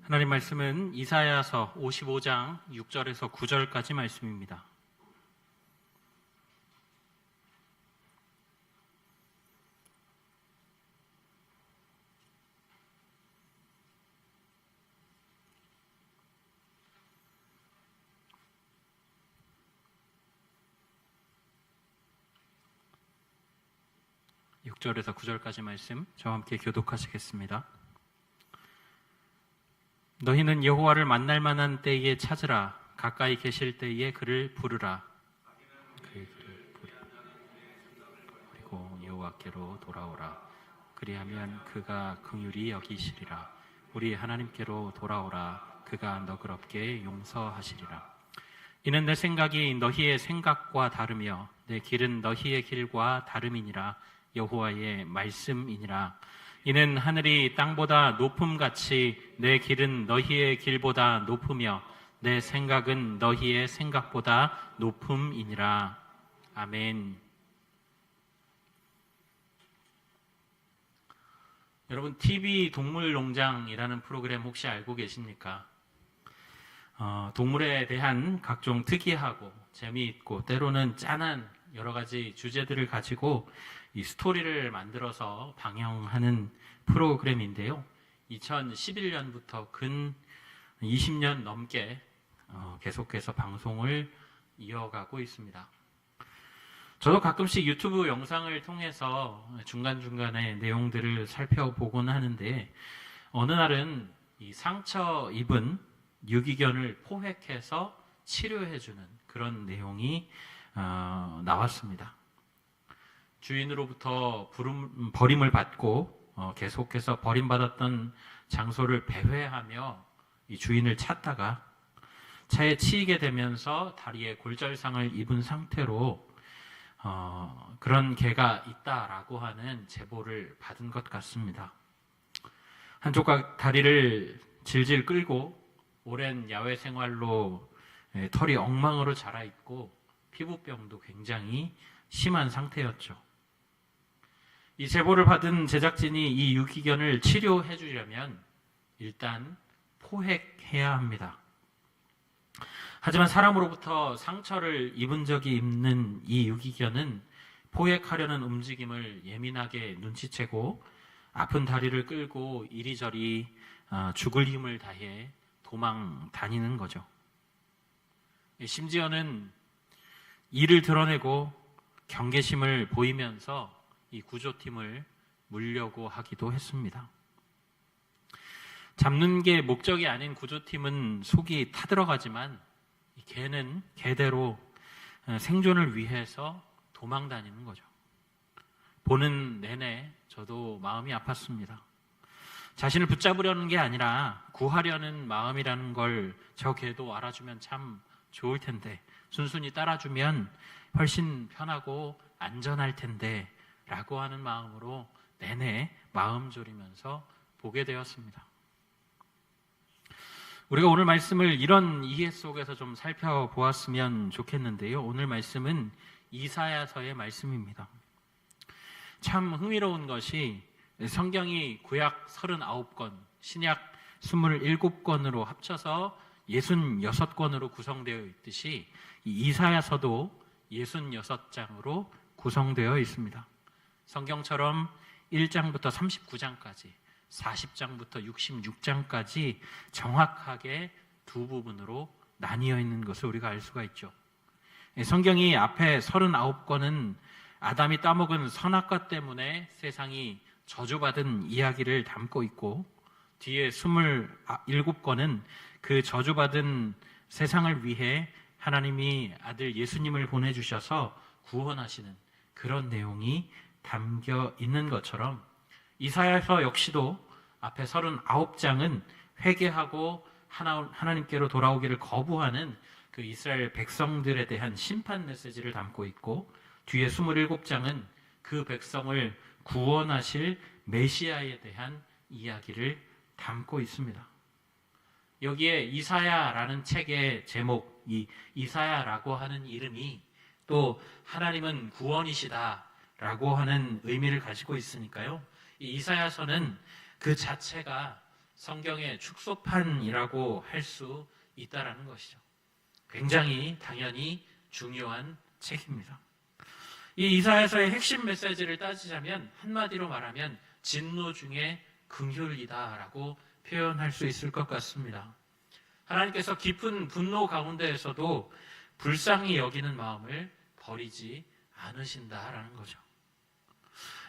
하나님 말씀은 이사야서 55장 6절에서 9절까지 말씀입니다. 육 절에서 9절까지 말씀 저와 함께 교독하시겠습니다. 너희는 여호와를 만날 만한 때에 찾으라. 가까이 계실 때에 그를 부르라. 그리고 여호와께로 돌아오라. 그리하면 그가 긍휼히 여기시리라. 우리 하나님께로 돌아오라. 그가 너그럽게 용서하시리라. 이는 내 생각이 너희의 생각과 다르며 내 길은 너희의 길과 다름이니라. 여호와의 말씀이니라. 이는 하늘이 땅보다 높음같이 내 길은 너희의 길보다 높으며 내 생각은 너희의 생각보다 높음이니라. 아멘. 여러분, TV 동물농장이라는 프로그램 혹시 알고 계십니까? 동물에 대한 각종 특이하고 재미있고 때로는 짠한 여러 가지 주제들을 가지고 이 스토리를 만들어서 방영하는 프로그램인데요. 2011년부터 근 20년 넘게 계속해서 방송을 이어가고 있습니다. 저도 가끔씩 유튜브 영상을 통해서 중간중간에 내용들을 살펴보곤 하는데 어느 날은 이 상처 입은 유기견을 포획해서 치료해주는 그런 내용이 나왔습니다. 주인으로부터 버림을 받고 계속해서 버림받았던 장소를 배회하며 이 주인을 찾다가 차에 치이게 되면서 다리에 골절상을 입은 상태로 그런 개가 있다라고 하는 제보를 받은 것 같습니다. 한쪽 다리를 질질 끌고 오랜 야외 생활로 털이 엉망으로 자라 있고 피부병도 굉장히 심한 상태였죠. 이 제보를 받은 제작진이 이 유기견을 치료해 주려면 일단 포획해야 합니다. 하지만 사람으로부터 상처를 입은 적이 있는 이 유기견은 포획하려는 움직임을 예민하게 눈치채고 아픈 다리를 끌고 이리저리 죽을 힘을 다해 도망 다니는 거죠. 심지어는 이를 드러내고 경계심을 보이면서 이 구조팀을 물려고 하기도 했습니다. 잡는 게 목적이 아닌 구조팀은 속이 타들어가지만 이 개는 개대로 생존을 위해서 도망 다니는 거죠. 보는 내내 저도 마음이 아팠습니다. 자신을 붙잡으려는 게 아니라 구하려는 마음이라는 걸 저 개도 알아주면 참 좋을 텐데, 순순히 따라주면 훨씬 편하고 안전할 텐데 라고 하는 마음으로 내내 마음 졸이면서 보게 되었습니다. 우리가 오늘 말씀을 이런 이해 속에서 좀 살펴보았으면 좋겠는데요. 오늘 말씀은 이사야서의 말씀입니다. 참 흥미로운 것이 성경이 구약 39권, 신약 27권으로 합쳐서 66권으로 구성되어 있듯이 이 이사야서도 66장으로 구성되어 있습니다. 성경처럼 1장부터 39장까지, 40장부터 66장까지 정확하게 두 부분으로 나뉘어 있는 것을 우리가 알 수가 있죠. 성경이 앞에 39권은 아담이 따먹은 선악과 때문에 세상이 저주받은 이야기를 담고 있고, 뒤에 27권은 그 저주받은 세상을 위해 하나님이 아들 예수님을 보내주셔서 구원하시는 그런 내용이 담겨 있는 것처럼 이사야서 역시도 앞에 39장은 회개하고 하나님께로 돌아오기를 거부하는 그 이스라엘 백성들에 대한 심판 메시지를 담고 있고, 뒤에 27장은 그 백성을 구원하실 메시아에 대한 이야기를 담고 있습니다. 여기에 이사야라는 책의 제목, 이 이사야라고 하는 이름이 또 하나님은 구원이시다라고 하는 의미를 가지고 있으니까요. 이 이사야서는 그 자체가 성경의 축소판이라고 할 수 있다라는 것이죠. 굉장히 당연히 중요한 책입니다. 이 이사야서의 핵심 메시지를 따지자면 한마디로 말하면 진노 중에 긍휼이다라고 표현할 수 있을 것 같습니다. 하나님께서 깊은 분노 가운데에서도 불쌍히 여기는 마음을 버리지 않으신다라는 거죠.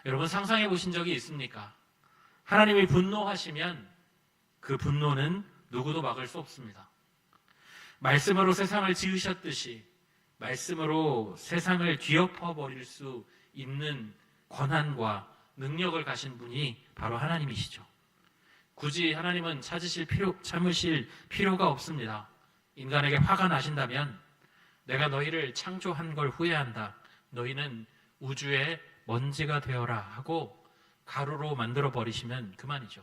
여러분 상상해 보신 적이 있습니까? 하나님이 분노하시면 그 분노는 누구도 막을 수 없습니다. 말씀으로 세상을 지으셨듯이 말씀으로 세상을 뒤엎어 버릴 수 있는 권한과 능력을 가신 분이 바로 하나님이시죠. 굳이 하나님은 참으실 필요가 없습니다. 인간에게 화가 나신다면 내가 너희를 창조한 걸 후회한다. 너희는 우주의 먼지가 되어라 하고 가루로 만들어 버리시면 그만이죠.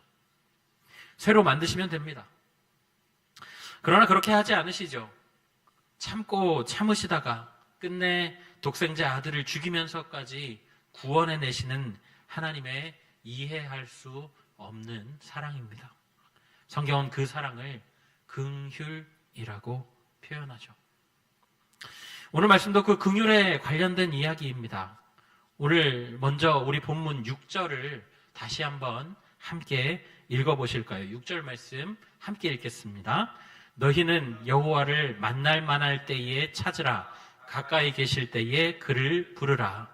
새로 만드시면 됩니다. 그러나 그렇게 하지 않으시죠. 참고 참으시다가 끝내 독생자 아들을 죽이면서까지 구원해내시는 하나님의 이해할 수 없는 사랑입니다. 성경은 그 사랑을 긍휼이라고 표현하죠. 오늘 말씀도 그 긍휼에 관련된 이야기입니다. 오늘 먼저 우리 본문 6절을 다시 한번 함께 읽어보실까요? 6절 말씀 함께 읽겠습니다. 너희는 여호와를 만날 만할 때에 찾으라. 가까이 계실 때에 그를 부르라.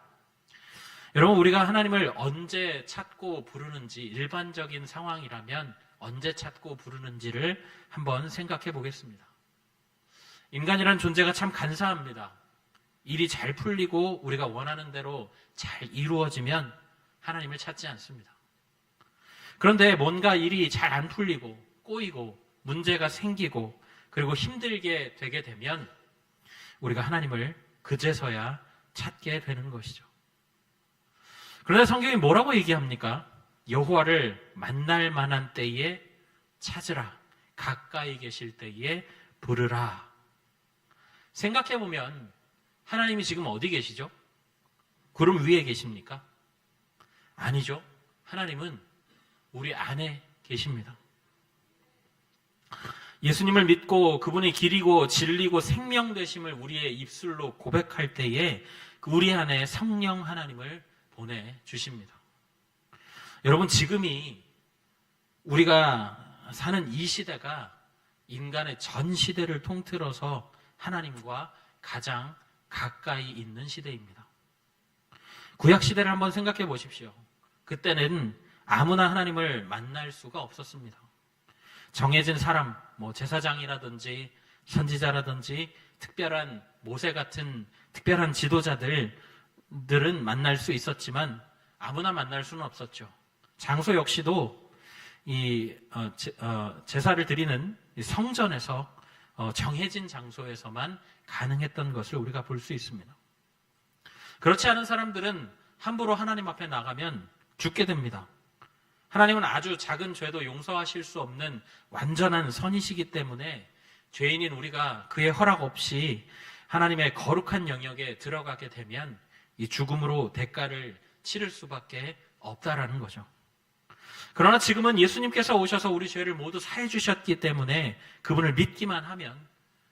여러분 우리가 하나님을 언제 찾고 부르는지 일반적인 상황이라면 언제 찾고 부르는지를 한번 생각해 보겠습니다. 인간이란 존재가 참 간사합니다. 일이 잘 풀리고 우리가 원하는 대로 잘 이루어지면 하나님을 찾지 않습니다. 그런데 뭔가 일이 잘 안 풀리고 꼬이고 문제가 생기고 그리고 힘들게 되게 되면 우리가 하나님을 그제서야 찾게 되는 것이죠. 그런데 성경이 뭐라고 얘기합니까? 여호와를 만날 만한 때에 찾으라. 가까이 계실 때에 부르라. 생각해보면 하나님이 지금 어디 계시죠? 구름 위에 계십니까? 아니죠. 하나님은 우리 안에 계십니다. 예수님을 믿고 그분이 길이고 진리고 생명 되심을 우리의 입술로 고백할 때에 우리 안에 성령 하나님을 보내주십니다. 여러분 지금이 우리가 사는 이 시대가 인간의 전 시대를 통틀어서 하나님과 가장 가까이 있는 시대입니다. 구약 시대를 한번 생각해 보십시오. 그때는 아무나 하나님을 만날 수가 없었습니다. 정해진 사람, 제사장이라든지 선지자라든지 특별한 모세 같은 특별한 지도자들은 만날 수 있었지만 아무나 만날 수는 없었죠. 장소 역시도 제사를 드리는 성전에서 정해진 장소에서만 가능했던 것을 우리가 볼 수 있습니다. 그렇지 않은 사람들은 함부로 하나님 앞에 나가면 죽게 됩니다. 하나님은 아주 작은 죄도 용서하실 수 없는 완전한 선이시기 때문에 죄인인 우리가 그의 허락 없이 하나님의 거룩한 영역에 들어가게 되면 이 죽음으로 대가를 치를 수밖에 없다라는 거죠. 그러나 지금은 예수님께서 오셔서 우리 죄를 모두 사해 주셨기 때문에 그분을 믿기만 하면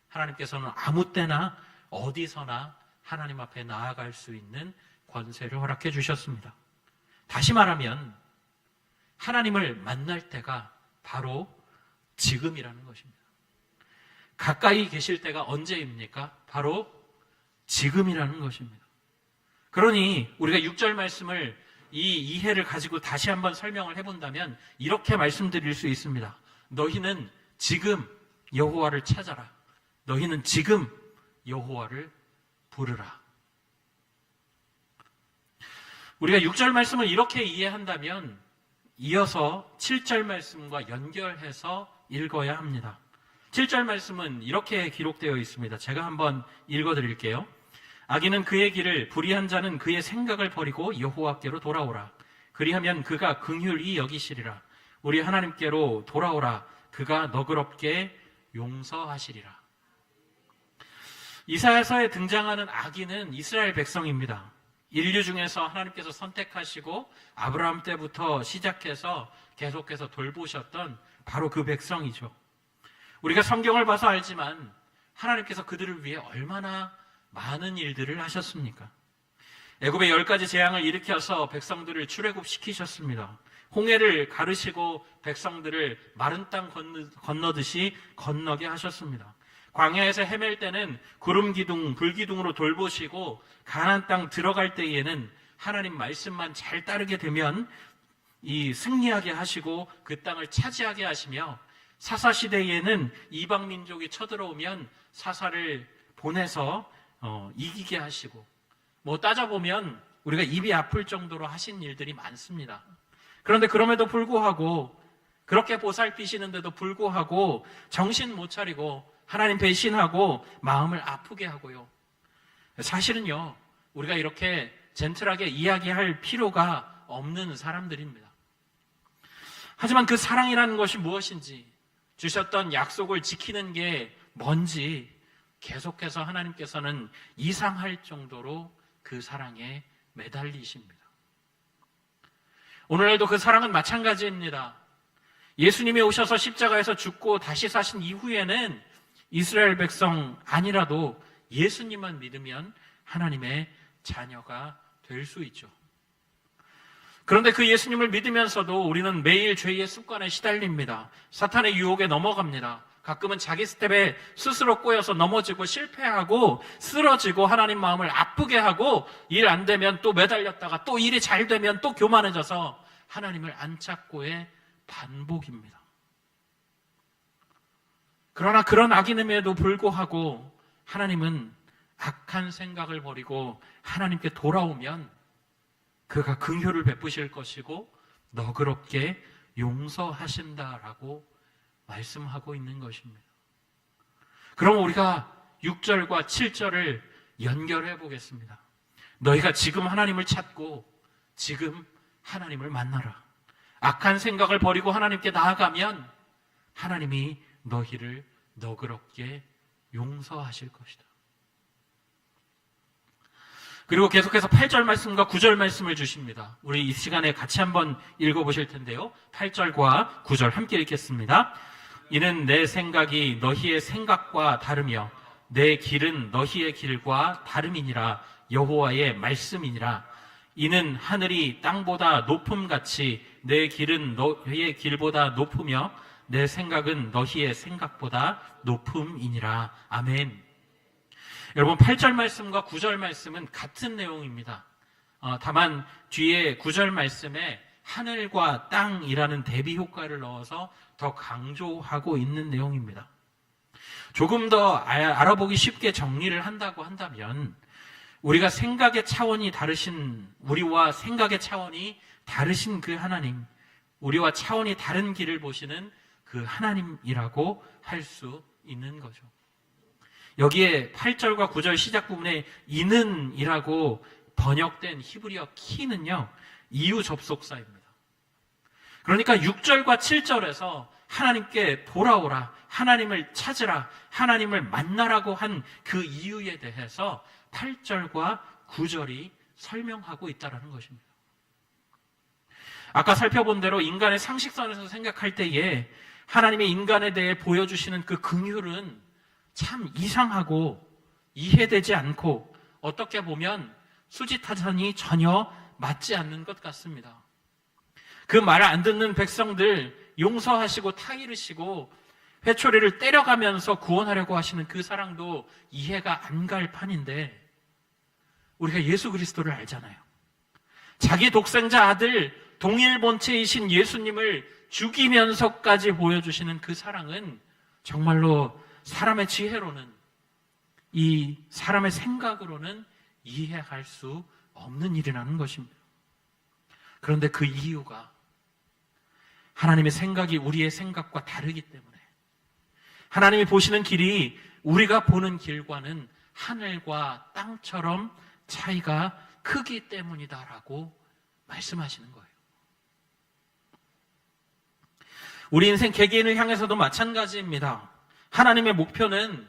하나님께서는 아무 때나 어디서나 하나님 앞에 나아갈 수 있는 권세를 허락해 주셨습니다. 다시 말하면 하나님을 만날 때가 바로 지금이라는 것입니다. 가까이 계실 때가 언제입니까? 바로 지금이라는 것입니다. 그러니 우리가 6절 말씀을 이 이해를 가지고 다시 한번 설명을 해본다면 이렇게 말씀드릴 수 있습니다. 너희는 지금 여호와를 찾아라. 너희는 지금 여호와를 부르라. 우리가 6절 말씀을 이렇게 이해한다면 이어서 7절 말씀과 연결해서 읽어야 합니다. 7절 말씀은 이렇게 기록되어 있습니다. 제가 한번 읽어드릴게요. 악인은 그의 길을, 불의한 자는 그의 생각을 버리고 여호와께로 돌아오라. 그리하면 그가 긍휼히 여기시리라. 우리 하나님께로 돌아오라. 그가 너그럽게 용서하시리라. 이사야서에 등장하는 악인은 이스라엘 백성입니다. 인류 중에서 하나님께서 선택하시고 아브라함 때부터 시작해서 계속해서 돌보셨던 바로 그 백성이죠. 우리가 성경을 봐서 알지만 하나님께서 그들을 위해 얼마나 많은 일들을 하셨습니까? 애굽의 10가지 재앙을 일으켜서 백성들을 출애굽시키셨습니다. 홍해를 가르시고 백성들을 마른 땅 건너듯이 건너게 하셨습니다. 광야에서 헤맬 때는 구름 기둥, 불 기둥으로 돌보시고 가나안 땅 들어갈 때에는 하나님 말씀만 잘 따르게 되면 이 승리하게 하시고 그 땅을 차지하게 하시며 사사 시대에는 이방 민족이 쳐들어오면 사사를 보내서 이기게 하시고 뭐 따져보면 우리가 입이 아플 정도로 하신 일들이 많습니다. 그런데 그럼에도 불구하고 그렇게 보살피시는데도 불구하고 정신 못 차리고 하나님 배신하고 마음을 아프게 하고요. 사실은요, 우리가 이렇게 젠틀하게 이야기할 필요가 없는 사람들입니다. 하지만 그 사랑이라는 것이 무엇인지, 주셨던 약속을 지키는 게 뭔지 계속해서 하나님께서는 이상할 정도로 그 사랑에 매달리십니다. 오늘날도 그 사랑은 마찬가지입니다. 예수님이 오셔서 십자가에서 죽고 다시 사신 이후에는 이스라엘 백성 아니라도 예수님만 믿으면 하나님의 자녀가 될 수 있죠. 그런데 그 예수님을 믿으면서도 우리는 매일 죄의 습관에 시달립니다. 사탄의 유혹에 넘어갑니다. 가끔은 자기 스텝에 스스로 꼬여서 넘어지고 실패하고 쓰러지고 하나님 마음을 아프게 하고 일 안 되면 또 매달렸다가 또 일이 잘 되면 또 교만해져서 하나님을 안 찾고의 반복입니다. 그러나 그런 악인임에도 불구하고 하나님은 악한 생각을 버리고 하나님께 돌아오면 그가 긍휼을 베푸실 것이고 너그럽게 용서하신다라고 말씀하고 있는 것입니다. 그럼 우리가 6절과 7절을 연결해 보겠습니다. 너희가 지금 하나님을 찾고 지금 하나님을 만나라. 악한 생각을 버리고 하나님께 나아가면 하나님이 너희를 너그럽게 용서하실 것이다. 그리고 계속해서 8절 말씀과 9절 말씀을 주십니다. 우리 이 시간에 같이 한번 읽어보실 텐데요. 8절과 9절 함께 읽겠습니다. 이는 내 생각이 너희의 생각과 다르며 내 길은 너희의 길과 다름이니라. 여호와의 말씀이니라. 이는 하늘이 땅보다 높음같이 내 길은 너희의 길보다 높으며 내 생각은 너희의 생각보다 높음이니라. 아멘. 여러분, 8절 말씀과 9절 말씀은 같은 내용입니다. 다만 뒤에 9절 말씀에 하늘과 땅이라는 대비 효과를 넣어서 더 강조하고 있는 내용입니다. 조금 더 알아보기 쉽게 정리를 한다고 한다면 우리가 생각의 차원이 다르신, 우리와 생각의 차원이 다르신 그 하나님, 우리와 차원이 다른 길을 보시는 그 하나님이라고 할 수 있는 거죠. 여기에 8절과 9절 시작 부분에 이는 이라고 번역된 히브리어 키는요, 이유 접속사입니다. 그러니까 6절과 7절에서 하나님께 돌아오라, 하나님을 찾으라, 하나님을 만나라고 한 그 이유에 대해서 8절과 9절이 설명하고 있다는 것입니다. 아까 살펴본 대로 인간의 상식선에서 생각할 때에 하나님의 인간에 대해 보여주시는 그 긍휼은 참 이상하고 이해되지 않고 어떻게 보면 수지타산이 전혀 맞지 않는 것 같습니다. 그 말을 안 듣는 백성들 용서하시고 타이르시고 회초리를 때려가면서 구원하려고 하시는 그 사랑도 이해가 안 갈 판인데 우리가 예수 그리스도를 알잖아요. 자기 독생자 아들 동일 본체이신 예수님을 죽이면서까지 보여주시는 그 사랑은 정말로 사람의 지혜로는, 이 사람의 생각으로는 이해할 수 없는 일이라는 것입니다. 그런데 그 이유가 하나님의 생각이 우리의 생각과 다르기 때문에, 하나님이 보시는 길이 우리가 보는 길과는 하늘과 땅처럼 차이가 크기 때문이다라고 말씀하시는 거예요. 우리 인생 개개인을 향해서도 마찬가지입니다. 하나님의 목표는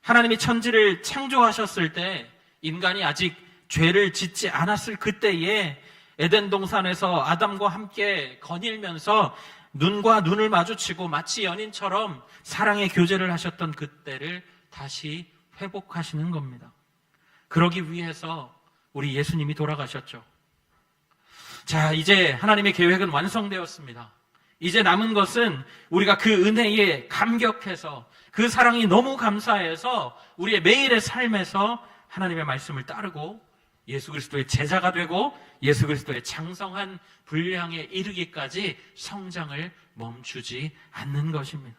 하나님이 천지를 창조하셨을 때 인간이 아직 죄를 짓지 않았을 그때에 에덴 동산에서 아담과 함께 거닐면서 눈과 눈을 마주치고 마치 연인처럼 사랑의 교제를 하셨던 그때를 다시 회복하시는 겁니다. 그러기 위해서 우리 예수님이 돌아가셨죠. 자, 이제 하나님의 계획은 완성되었습니다. 이제 남은 것은 우리가 그 은혜에 감격해서 그 사랑이 너무 감사해서 우리의 매일의 삶에서 하나님의 말씀을 따르고 예수 그리스도의 제자가 되고 예수 그리스도의 장성한 분량에 이르기까지 성장을 멈추지 않는 것입니다.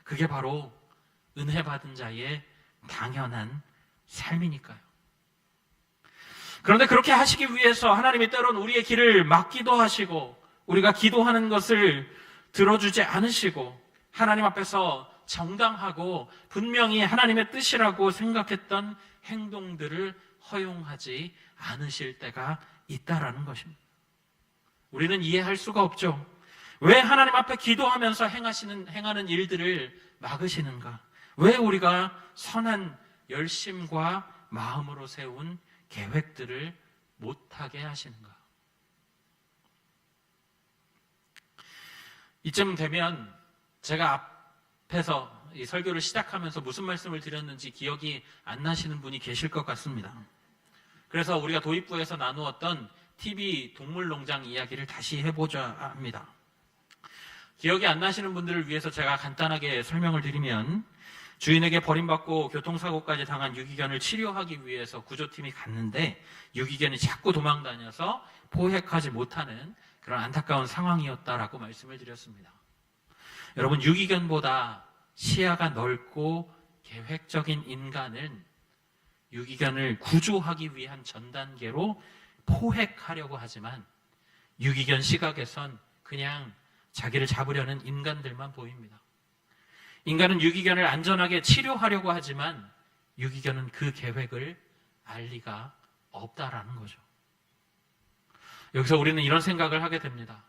그게 바로 은혜 받은 자의 당연한 삶이니까요. 그런데 그렇게 하시기 위해서 하나님이 때로는 우리의 길을 막기도 하시고 우리가 기도하는 것을 들어주지 않으시고 하나님 앞에서 정당하고 분명히 하나님의 뜻이라고 생각했던 행동들을 허용하지 않으실 때가 있다라는 것입니다. 우리는 이해할 수가 없죠. 왜 하나님 앞에 기도하면서 행하는 일들을 막으시는가? 왜 우리가 선한 열심과 마음으로 세운 계획들을 못하게 하시는가? 이쯤 되면 제가 앞에서 이 설교를 시작하면서 무슨 말씀을 드렸는지 기억이 안 나시는 분이 계실 것 같습니다. 그래서 우리가 도입부에서 나누었던 TV 동물농장 이야기를 다시 해보자 합니다. 기억이 안 나시는 분들을 위해서 제가 간단하게 설명을 드리면 주인에게 버림받고 교통사고까지 당한 유기견을 치료하기 위해서 구조팀이 갔는데 유기견이 자꾸 도망다녀서 포획하지 못하는 그런 안타까운 상황이었다라고 말씀을 드렸습니다. 여러분, 유기견보다 시야가 넓고 계획적인 인간은 유기견을 구조하기 위한 전 단계로 포획하려고 하지만 유기견 시각에선 그냥 자기를 잡으려는 인간들만 보입니다. 인간은 유기견을 안전하게 치료하려고 하지만 유기견은 그 계획을 알 리가 없다라는 거죠. 여기서 우리는 이런 생각을 하게 됩니다.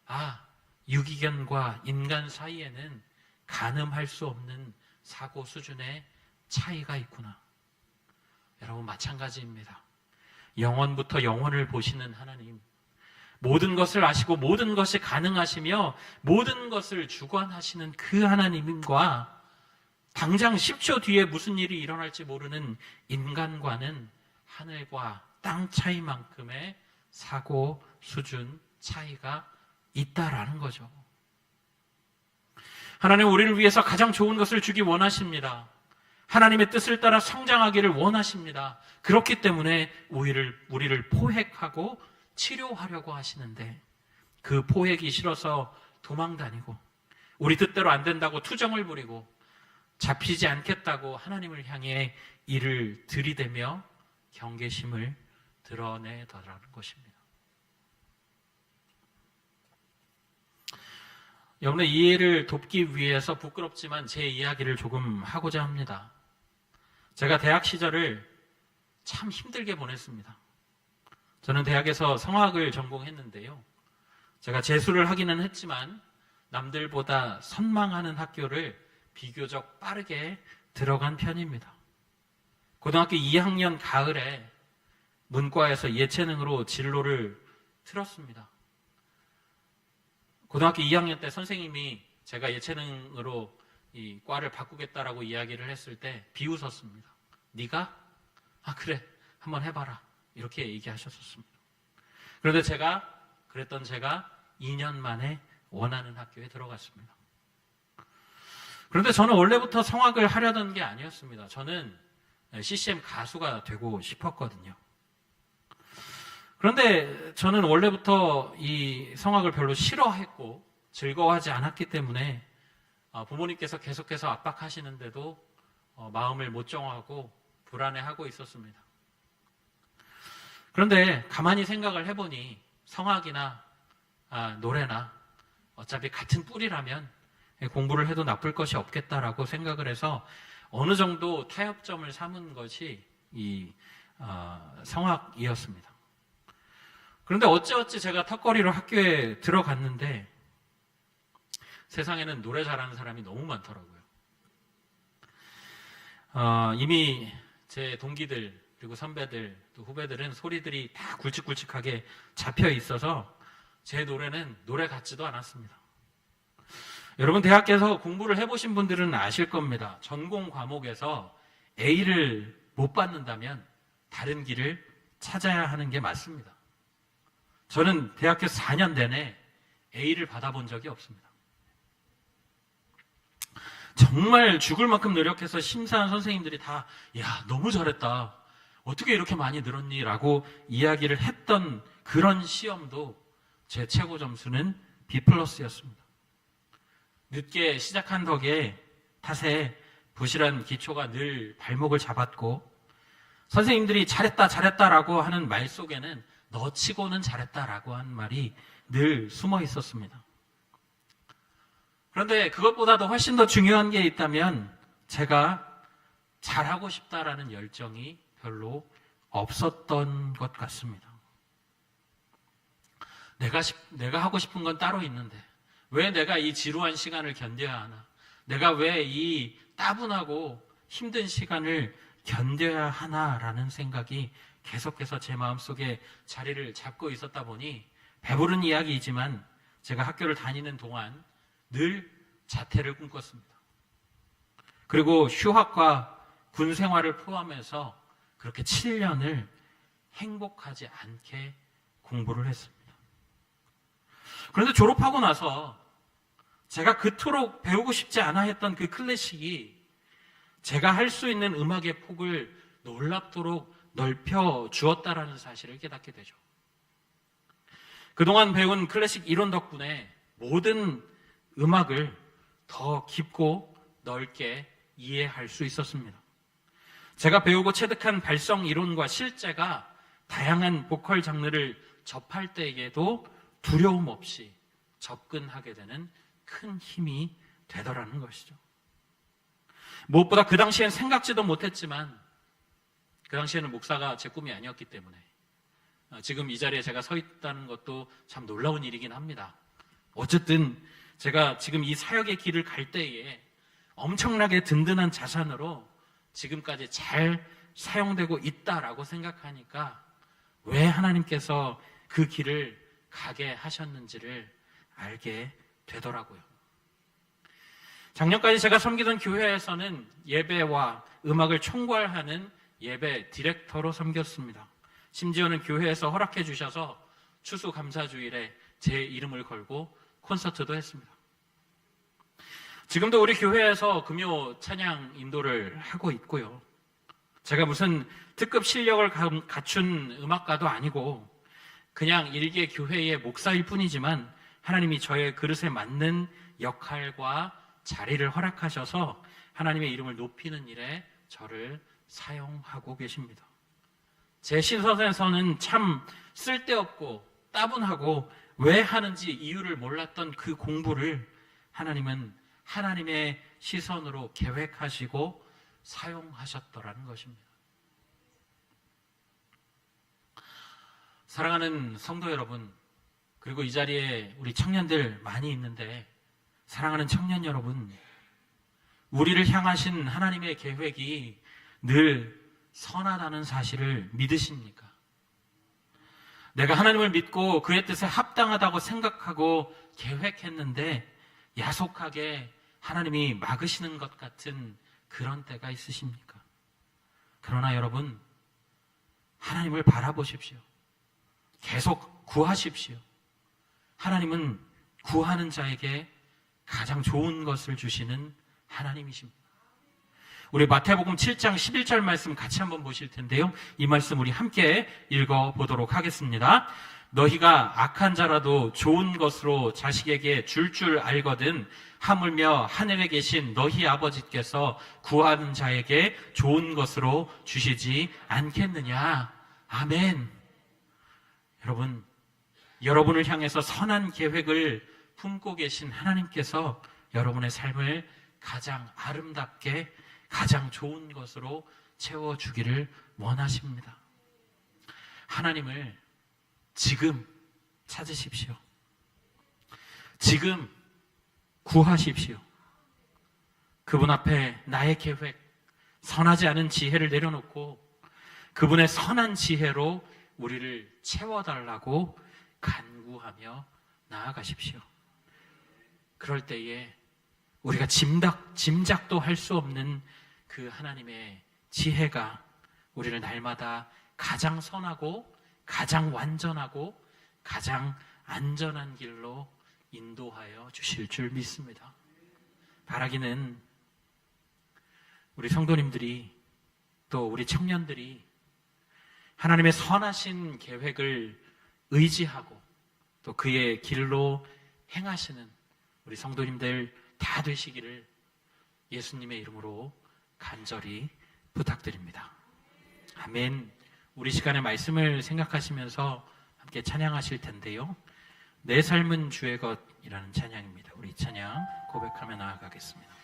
아, 유기견과 인간 사이에는 가늠할 수 없는 사고 수준의 차이가 있구나. 여러분, 마찬가지입니다. 영원부터 영원을 보시는 하나님, 모든 것을 아시고 모든 것이 가능하시며 모든 것을 주관하시는 그 하나님과 당장 10초 뒤에 무슨 일이 일어날지 모르는 인간과는 하늘과 땅 차이만큼의 사고 수준 차이가 있다라는 거죠. 하나님 우리를 위해서 가장 좋은 것을 주기 원하십니다. 하나님의 뜻을 따라 성장하기를 원하십니다. 그렇기 때문에 우리를 포획하고 치료하려고 하시는데 그 포획이 싫어서 도망다니고 우리 뜻대로 안 된다고 투정을 부리고 잡히지 않겠다고 하나님을 향해 이를 들이대며 경계심을 드러내더라는 것입니다. 여러분의 이해를 돕기 위해서 부끄럽지만 제 이야기를 조금 하고자 합니다. 제가 대학 시절을 참 힘들게 보냈습니다. 저는 대학에서 성악을 전공했는데요. 제가 재수를 하기는 했지만 남들보다 선망하는 학교를 비교적 빠르게 들어간 편입니다. 고등학교 2학년 가을에 문과에서 예체능으로 진로를 틀었습니다. 고등학교 2학년 때 선생님이 제가 예체능으로 이 과를 바꾸겠다라고 이야기를 했을 때 비웃었습니다. 네가? 아, 그래, 한번 해봐라, 이렇게 얘기하셨었습니다. 그런데 그랬던 제가 2년 만에 원하는 학교에 들어갔습니다. 그런데 저는 원래부터 성악을 하려던 게 아니었습니다. 저는 CCM 가수가 되고 싶었거든요. 그런데 저는 원래부터 이 성악을 별로 싫어했고 즐거워하지 않았기 때문에 부모님께서 계속해서 압박하시는데도 마음을 못 정하고 불안해하고 있었습니다. 그런데 가만히 생각을 해보니 성악이나 노래나 어차피 같은 뿌리라면 공부를 해도 나쁠 것이 없겠다라고 생각을 해서 어느 정도 타협점을 삼은 것이 이 성악이었습니다. 그런데 어찌어찌 제가 턱걸이로 학교에 들어갔는데 세상에는 노래 잘하는 사람이 너무 많더라고요. 이미 제 동기들 그리고 선배들 또 후배들은 소리들이 다 굵직굵직하게 잡혀 있어서 제 노래는 노래 같지도 않았습니다. 여러분 대학에서 공부를 해보신 분들은 아실 겁니다. 전공 과목에서 A를 못 받는다면 다른 길을 찾아야 하는 게 맞습니다. 저는 대학교 4년 내내 A를 받아본 적이 없습니다. 정말 죽을 만큼 노력해서 심사한 선생님들이 다 야, 너무 잘했다. 어떻게 이렇게 많이 늘었니? 라고 이야기를 했던 그런 시험도 제 최고 점수는 B+였습니다. 늦게 시작한 탓에 부실한 기초가 늘 발목을 잡았고 선생님들이 잘했다라고 하는 말 속에는 너 치고는 잘했다라고 하는 말이 늘 숨어 있었습니다. 그런데 그것보다도 훨씬 더 중요한 게 있다면 제가 잘하고 싶다라는 열정이 별로 없었던 것 같습니다. 내가 하고 싶은 건 따로 있는데 왜 내가 이 지루한 시간을 견뎌야 하나? 내가 왜 이 따분하고 힘든 시간을 견뎌야 하나라는 생각이 계속해서 제 마음속에 자리를 잡고 있었다 보니 배부른 이야기이지만 제가 학교를 다니는 동안 늘 자퇴를 꿈꿨습니다. 그리고 휴학과 군 생활을 포함해서 그렇게 7년을 행복하지 않게 공부를 했습니다. 그런데 졸업하고 나서 제가 그토록 배우고 싶지 않아 했던 그 클래식이 제가 할 수 있는 음악의 폭을 놀랍도록 넓혀 주었다라는 사실을 깨닫게 되죠. 그동안 배운 클래식 이론 덕분에 모든 음악을 더 깊고 넓게 이해할 수 있었습니다. 제가 배우고 체득한 발성 이론과 실제가 다양한 보컬 장르를 접할 때에도 두려움 없이 접근하게 되는 큰 힘이 되더라는 것이죠. 무엇보다 그 당시엔 생각지도 못했지만 그 당시에는 목사가 제 꿈이 아니었기 때문에 지금 이 자리에 제가 서 있다는 것도 참 놀라운 일이긴 합니다. 어쨌든 제가 지금 이 사역의 길을 갈 때에 엄청나게 든든한 자산으로 지금까지 잘 사용되고 있다라고 생각하니까 왜 하나님께서 그 길을 가게 하셨는지를 알게 되더라고요. 작년까지 제가 섬기던 교회에서는 예배와 음악을 총괄하는 예배 디렉터로 섬겼습니다. 심지어는 교회에서 허락해 주셔서 추수감사주일에 제 이름을 걸고 콘서트도 했습니다. 지금도 우리 교회에서 금요 찬양 인도를 하고 있고요. 제가 무슨 특급 실력을 갖춘 음악가도 아니고 그냥 일개 교회의 목사일 뿐이지만 하나님이 저의 그릇에 맞는 역할과 자리를 허락하셔서 하나님의 이름을 높이는 일에 저를 사용하고 계십니다. 제 시선에서는 참 쓸데없고 따분하고 왜 하는지 이유를 몰랐던 그 공부를 하나님은 하나님의 시선으로 계획하시고 사용하셨더라는 것입니다. 사랑하는 성도 여러분, 그리고 이 자리에 우리 청년들 많이 있는데 사랑하는 청년 여러분, 우리를 향하신 하나님의 계획이 늘 선하다는 사실을 믿으십니까? 내가 하나님을 믿고 그의 뜻에 합당하다고 생각하고 계획했는데 야속하게 하나님이 막으시는 것 같은 그런 때가 있으십니까? 그러나 여러분, 하나님을 바라보십시오. 계속 구하십시오. 하나님은 구하는 자에게 가장 좋은 것을 주시는 하나님이십니다. 우리 마태복음 7장 11절 말씀 같이 한번 보실 텐데요. 이 말씀 우리 함께 읽어보도록 하겠습니다. 너희가 악한 자라도 좋은 것으로 자식에게 줄 알거든 하물며 하늘에 계신 너희 아버지께서 구하는 자에게 좋은 것으로 주시지 않겠느냐. 아멘. 여러분, 여러분을 향해서 선한 계획을 품고 계신 하나님께서 여러분의 삶을 가장 아름답게 가장 좋은 것으로 채워주기를 원하십니다. 하나님을 지금 찾으십시오. 지금 구하십시오. 그분 앞에 나의 계획, 선하지 않은 지혜를 내려놓고 그분의 선한 지혜로 우리를 채워달라고 간구하며 나아가십시오. 그럴 때에 우리가 짐작도 할 수 없는 그 하나님의 지혜가 우리를 날마다 가장 선하고 가장 완전하고 가장 안전한 길로 인도하여 주실 줄 믿습니다. 바라기는 우리 성도님들이 또 우리 청년들이 하나님의 선하신 계획을 의지하고 또 그의 길로 행하시는 우리 성도님들 다 되시기를 예수님의 이름으로 간절히 부탁드립니다. 아멘. 우리 시간의 말씀을 생각하시면서 함께 찬양하실 텐데요. 내 삶은 주의 것이라는 찬양입니다. 우리 찬양 고백하며 나아가겠습니다.